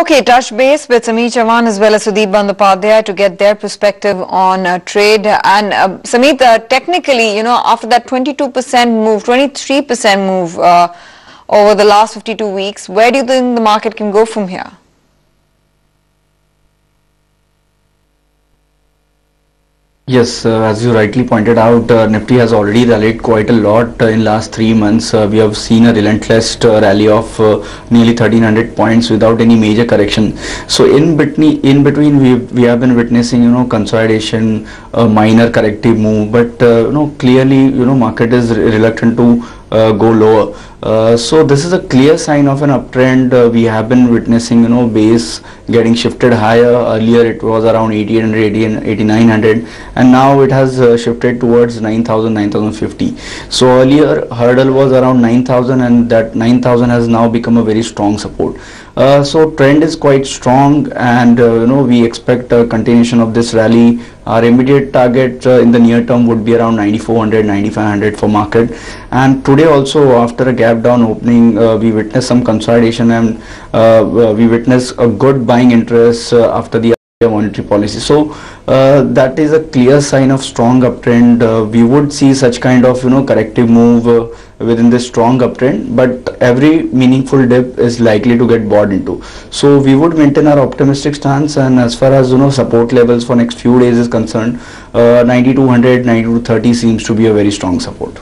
Okay, touch base with Sameet Chavan as well as Sudeep Bandopadhyay to get their perspective on trade. And Sameet, technically, after that 22% move, 23% move over the last 52 weeks, where do you think the market can go from here? Yes, as you rightly pointed out, Nifty has already rallied quite a lot in last 3 months. We have seen a relentless rally of nearly 1300 points without any major correction. So in between we have been witnessing consolidation, a minor corrective move, but clearly market is reluctant to go lower. So this is a clear sign of an uptrend. We have been witnessing base getting shifted higher. Earlier it was around 8800, 8900, and now it has shifted towards 9000, 9050. So earlier hurdle was around 9000, and that 9000 has now become a very strong support. So trend is quite strong, and we expect a continuation of this rally. Our immediate target in the near term would be around 9400, 9500 for market. And today also, after a gap down opening, we witnessed some consolidation, and we witnessed a good buying interest after the monetary policy. So that is a clear sign of strong uptrend. We would see such kind of corrective move within this strong uptrend, but every meaningful dip is likely to get bought into. So we would maintain our optimistic stance, and as far as support levels for next few days is concerned, 9200, 9230 seems to be a very strong support.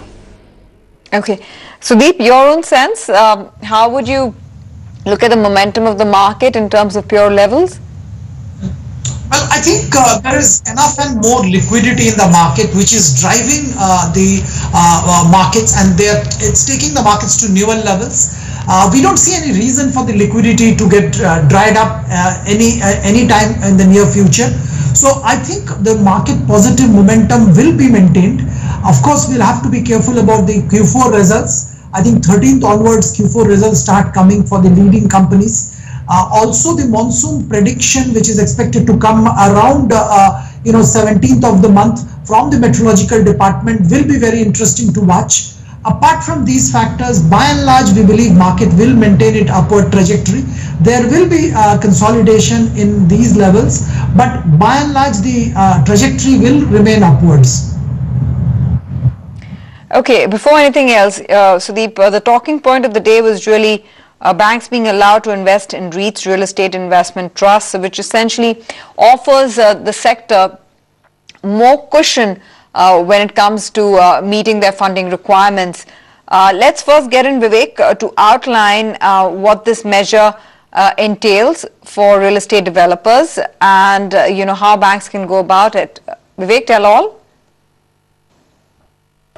Okay, Sudeep, your own sense, how would you look at the momentum of the market in terms of pure levels? Well, I think there is enough and more liquidity in the market, which is driving the markets, and it's taking the markets to newer levels. We don't see any reason for the liquidity to get dried up any time in the near future. So I think the market positive momentum will be maintained. Of course, we'll have to be careful about the Q4 results. I think 13th onwards, Q4 results start coming for the leading companies. Also, the monsoon prediction, which is expected to come around 17th of the month from the meteorological department, will be very interesting to watch. Apart from these factors, by and large, we believe market will maintain its upward trajectory. There will be consolidation in these levels, but by and large, the trajectory will remain upwards. Okay, before anything else, Sudeep, the talking point of the day was really banks being allowed to invest in REITs, real estate investment trusts, which essentially offers the sector more cushion when it comes to meeting their funding requirements. Let's first get in Vivek to outline what this measure entails for real estate developers, and how banks can go about it. Vivek, tell all.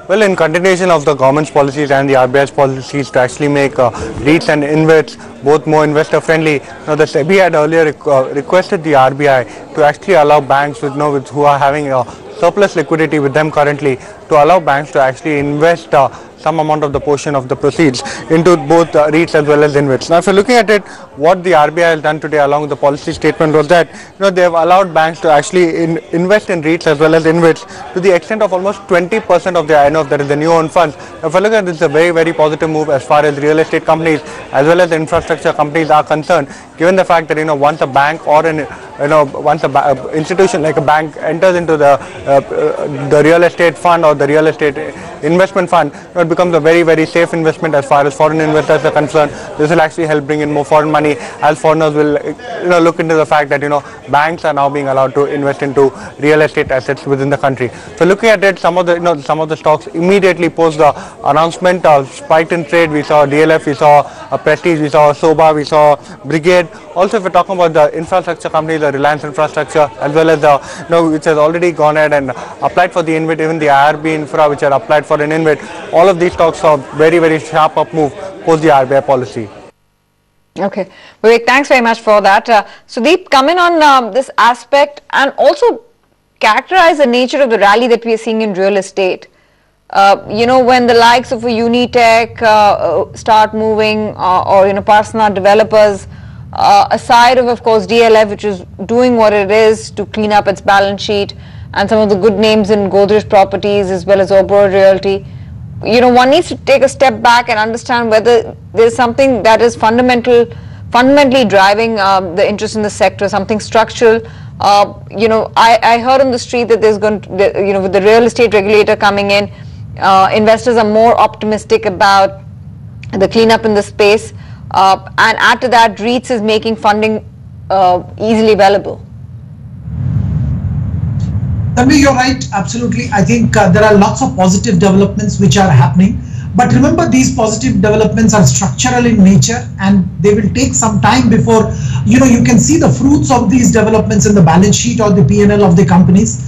Well, in continuation of the government's policies and the RBI's policies to actually make REITs and InvITs both more investor friendly, the SEBI had earlier requested the RBI to actually allow banks who are having surplus liquidity with them currently, to allow banks to actually invest some amount of the portion of the proceeds into both REITs as well as InvITs. Now, if you're looking at it, what the RBI has done today along with the policy statement was that they have allowed banks to actually invest in REITs as well as InvITs to the extent of almost 20% of their INOF, that is the new owned funds. Now, if you look at this, it's a very, very positive move as far as real estate companies as well as infrastructure companies are concerned, given the fact that once a bank or once a institution like a bank enters into the real estate fund or the real estate investment fund, it becomes a very, very safe investment as far as foreign investors are concerned. This will actually help bring in more foreign money, as foreigners will look into the fact that banks are now being allowed to invest into real estate assets within the country. So looking at it, some of the stocks immediately post the announcement spiked in trade. We saw DLF, we saw Prestige, we saw Soba, we saw Brigade. Also, if we're talking about the infrastructure companies, the Reliance Infrastructure, as well as the which has already gone ahead and applied for the InvIT, even the IRB Infra, which had applied for an InvIT, all of these stocks saw very, very sharp up move post the RBI policy. Okay, Vivek, thanks very much for that. Sudeep, come in on this aspect and also characterize the nature of the rally that we are seeing in real estate. When the likes of a Unitech start moving, or Parsana developers, aside of course, DLF, which is doing what it is to clean up its balance sheet, and some of the good names in Godrej Properties as well as Oberoi Realty, one needs to take a step back and understand whether there is something that is fundamental fundamentally driving the interest in the sector, something structural? I heard on the street that there's going to, with the real estate regulator coming in, investors are more optimistic about the cleanup in the space, and add to that, REITs is making funding easily available. Tanvi, you're right, absolutely. I think there are lots of positive developments which are happening. But remember, these positive developments are structural in nature, and they will take some time before you can see the fruits of these developments in the balance sheet or the P&L of the companies.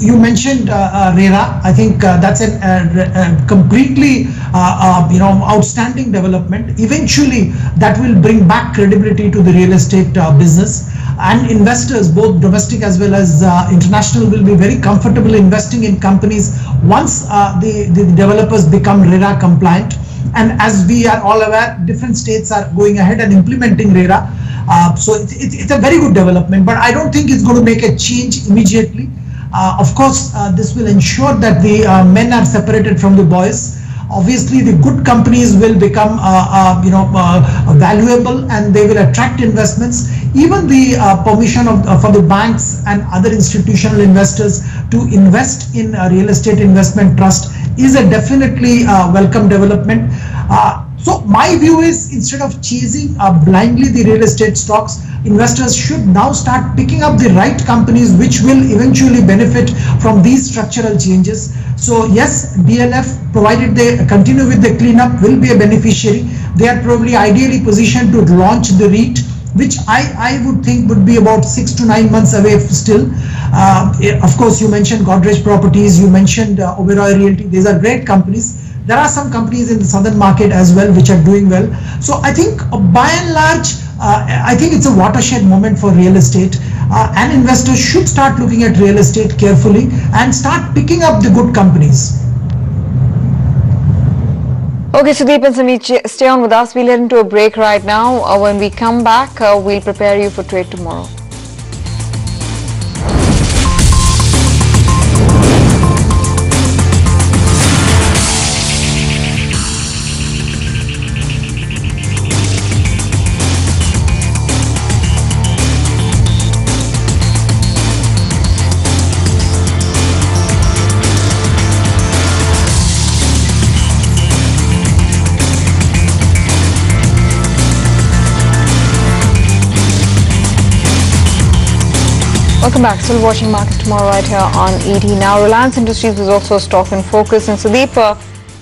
You mentioned RERA. I think that's a completely outstanding development. Eventually, that will bring back credibility to the real estate business. And investors, both domestic as well as international, will be very comfortable investing in companies once the developers become RERA compliant. And as we are all aware, different states are going ahead and implementing RERA. So it's a very good development, but I don't think it's going to make a change immediately. Of course, this will ensure that the men are separated from the boys. Obviously, the good companies will become valuable, and they will attract investments. Even the permission for the banks and other institutional investors to invest in a real estate investment trust is a definitely welcome development. So my view is, instead of chasing blindly the real estate stocks, investors should now start picking up the right companies which will eventually benefit from these structural changes. So yes, DLF, provided they continue with the cleanup, will be a beneficiary. They are probably ideally positioned to launch the REIT, which I would think would be about 6 to 9 months away still. Of course, you mentioned Godrej Properties, you mentioned Oberoi Realty. These are great companies. There are some companies in the southern market as well which are doing well. So I think by and large, I think it's a watershed moment for real estate, and investors should start looking at real estate carefully and start picking up the good companies. Okay, Sudeep and Sameet, stay on with us. We'll head into a break right now. When we come back, we'll prepare you for trade tomorrow. Welcome back. Still watching Markets Tomorrow right here on ET. Now, Reliance Industries was also a stock in focus. And Sudeep,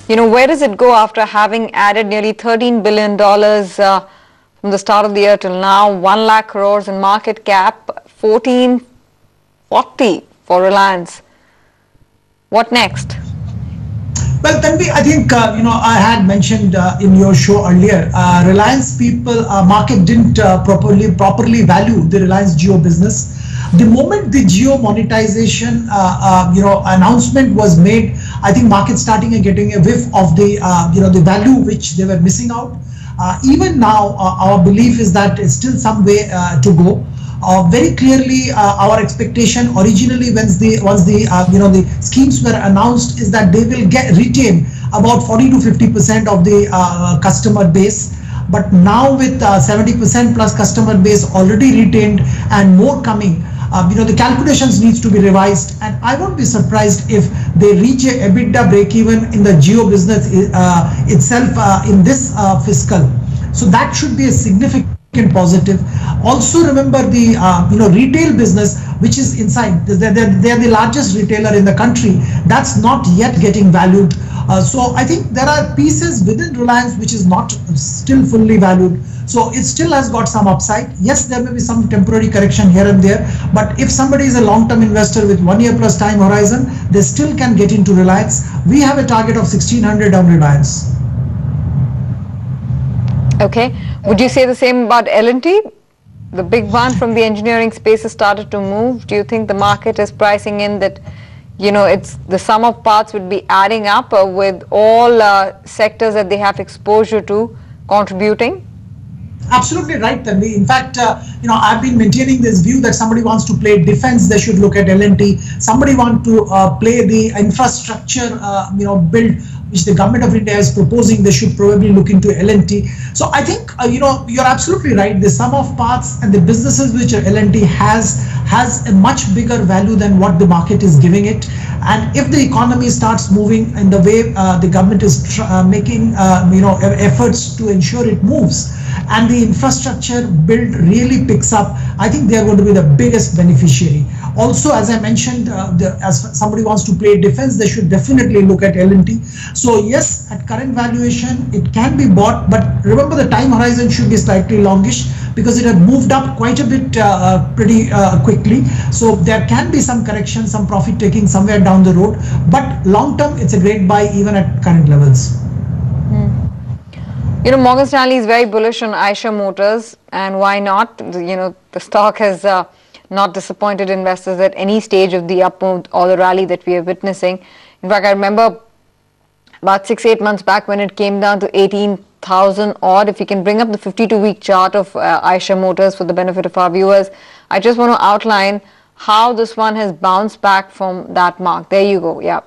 where does it go after having added nearly $13 billion from the start of the year till now? 1 lakh crores in market cap, 1440 for Reliance. What next? Well, Tanvi, I think, I had mentioned in your show earlier, Reliance market didn't properly value the Reliance Jio business. The moment the Jio monetization, announcement was made, I think market starting and getting a whiff of the, the value which they were missing out. Even now, our belief is that it's still some way to go. Very clearly, our expectation originally, once the schemes were announced, is that they will retain about 40 to 50% of the customer base. But now with 70% plus customer base already retained and more coming, the calculations needs to be revised, and I won't be surprised if they reach a EBITDA break-even in the Jio business itself in this fiscal. So that should be a significant positive. Also remember the retail business, which is inside. They're the largest retailer in the country. That's not yet getting valued. So I think there are pieces within Reliance which is not still fully valued. So it still has got some upside. Yes, there may be some temporary correction here and there, but if somebody is a long-term investor with 1 year plus time horizon, they still can get into Reliance. We have a target of 1600 on Reliance. Okay. Would you say the same about L&T? The big one from the engineering space has started to move. Do you think the market is pricing in that, it's the sum of parts would be adding up with all sectors that they have exposure to contributing? Absolutely right, Tanvi. In fact, I've been maintaining this view that somebody wants to play defense, they should look at L&T. Somebody want to play the infrastructure, build which the government of India is proposing. They should probably look into L&T. So I think you're absolutely right. The sum of parts and the businesses which L&T has a much bigger value than what the market is giving it. And if the economy starts moving in the way the government is making efforts to ensure it moves, and the infrastructure build really picks up, I think they are going to be the biggest beneficiary. Also, as I mentioned, as somebody wants to play defense, they should definitely look at L&T. So yes, at current valuation, it can be bought, but remember the time horizon should be slightly longish because it had moved up quite a bit pretty quickly. So there can be some correction, some profit taking somewhere down the road, but long term, it's a great buy even at current levels. Morgan Stanley is very bullish on Eicher Motors, and why not? The stock has not disappointed investors at any stage of the up move or the rally that we are witnessing. In fact, I remember about 6-8 months back when it came down to 18,000 odd. If you can bring up the 52-week chart of Eicher Motors for the benefit of our viewers, I just want to outline how this one has bounced back from that mark. There you go. Yeah.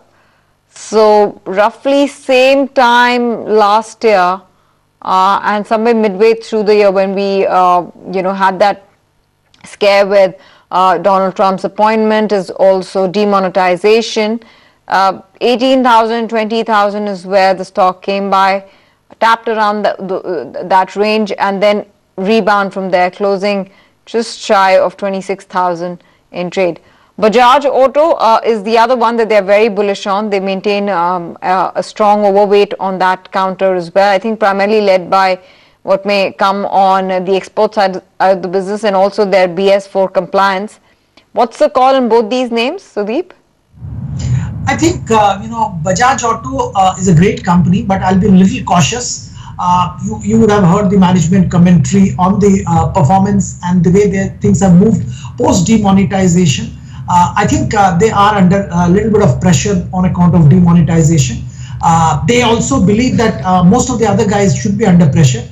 So roughly same time last year. And somewhere midway through the year when we, had that scare with Donald Trump's appointment, is also demonetization. 18,000, 20,000 is where the stock came by, tapped around that range, and then rebound from there, closing just shy of 26,000 in trade. Bajaj Auto is the other one that they're very bullish on. They maintain a strong overweight on that counter as well. I think primarily led by what may come on the export side of the business and also their BS4 compliance. What's the call on both these names, Sudeep? I think, Bajaj Auto is a great company, but I'll be a little cautious. You would have heard the management commentary on the performance and the way things have moved post demonetization. I think they are under a little bit of pressure on account of demonetization. They also believe that most of the other guys should be under pressure.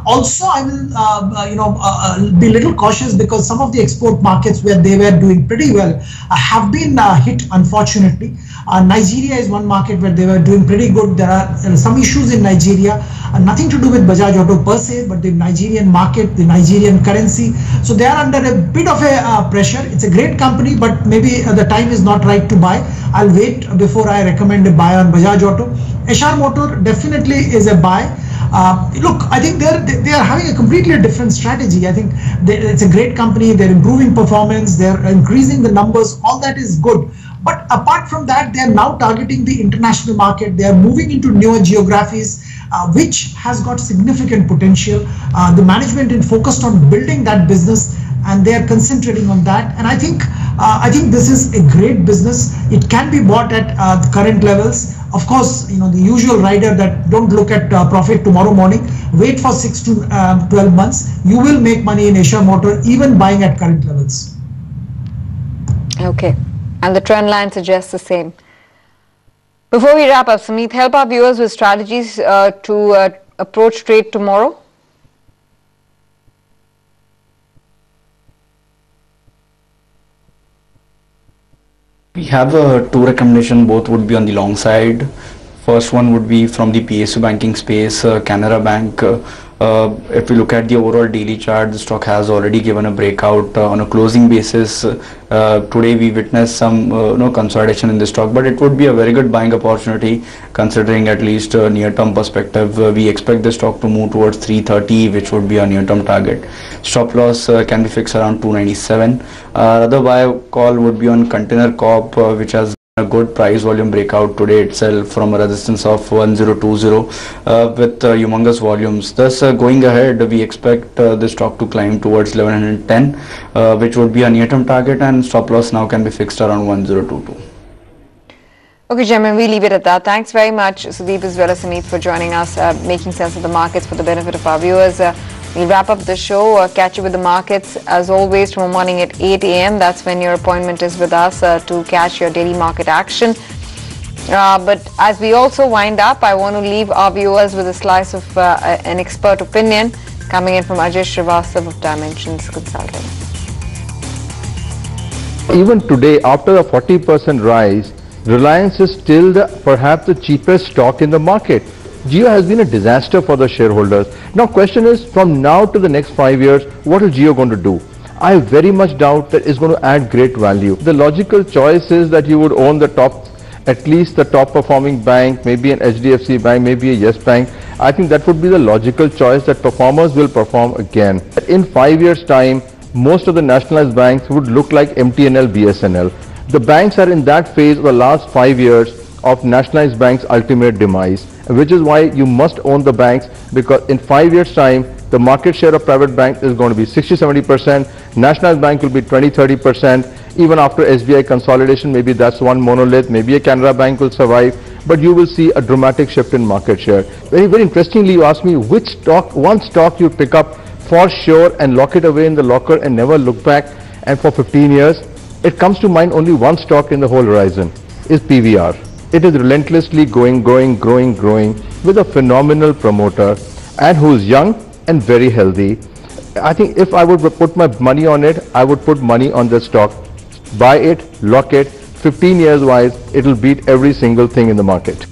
Also, I will be a little cautious because some of the export markets where they were doing pretty well have been hit, unfortunately. Nigeria is one market where they were doing pretty good. There are some issues in Nigeria, nothing to do with Bajaj Auto per se, but the Nigerian market, the Nigerian currency. So they are under a bit of a pressure. It's a great company, but maybe the time is not right to buy. I'll wait before I recommend a buy on Bajaj Auto. Eicher Motor definitely is a buy. Look, I think they are having a completely different strategy. I think it's a great company. They're improving performance. They're increasing the numbers. All that is good. But apart from that, they are now targeting the international market. They are moving into newer geographies, which has got significant potential. The management is focused on building that business, and they are concentrating on that. And I think this is a great business. It can be bought at the current levels. Of course, the usual rider that don't look at profit tomorrow morning, wait for 6 to 12 months. You will make money in Eicher Motor, even buying at current levels. Okay. And the trend line suggests the same. Before we wrap up, Sameet, help our viewers with strategies to approach trade tomorrow. We have two recommendations, both would be on the long side. First one would be from the PSU banking space, Canara Bank. If we look at the overall daily chart, the stock has already given a breakout on a closing basis. Today we witnessed some consolidation in the stock, but it would be a very good buying opportunity considering at least a near-term perspective. We expect the stock to move towards 330, which would be a near-term target. Stop loss can be fixed around 297. Other buy call would be on Container Corp, which has a good price volume breakout today itself from a resistance of 1020 with humongous volumes. Thus going ahead, we expect the stock to climb towards 1110, which would be a near-term target, and stop loss now can be fixed around 1022. Okay, gentlemen, we leave it at that. Thanks very much, Sudeep as well as Sameet, for joining us, making sense of the markets for the benefit of our viewers. We'll wrap up the show, catch you with the markets as always tomorrow morning at 8 a.m. That's when your appointment is with us to catch your daily market action. But as we also wind up, I want to leave our viewers with a slice of an expert opinion coming in from Ajay Srivastava of Dimensions Consulting. Even today, after a 40% rise, Reliance is still perhaps the cheapest stock in the market. Jio has been a disaster for the shareholders. Now question is, from now to the next 5 years, what is Jio going to do? I very much doubt that it's going to add great value. The logical choice is that you would own the top, at least the top performing bank, maybe an HDFC bank, maybe a Yes Bank. I think that would be the logical choice, that performers will perform again. In 5 years time, most of the nationalized banks would look like MTNL, BSNL. The banks are in that phase of the last 5 years of nationalized banks' ultimate demise, which is why you must own the banks, because in 5 years time, the market share of private banks is going to be 60-70%, nationalized bank will be 20-30%, even after SBI consolidation, maybe that's one monolith, maybe a Canara Bank will survive, but you will see a dramatic shift in market share. Very, very interestingly, you asked me which stock, one stock you pick up for sure and lock it away in the locker and never look back, and for 15 years, it comes to mind only one stock in the whole horizon, is PVR. It is relentlessly growing with a phenomenal promoter and who's young and very healthy. I think if I would put my money on it, I would put money on the stock. Buy it, lock it, 15 years wise, it will beat every single thing in the market.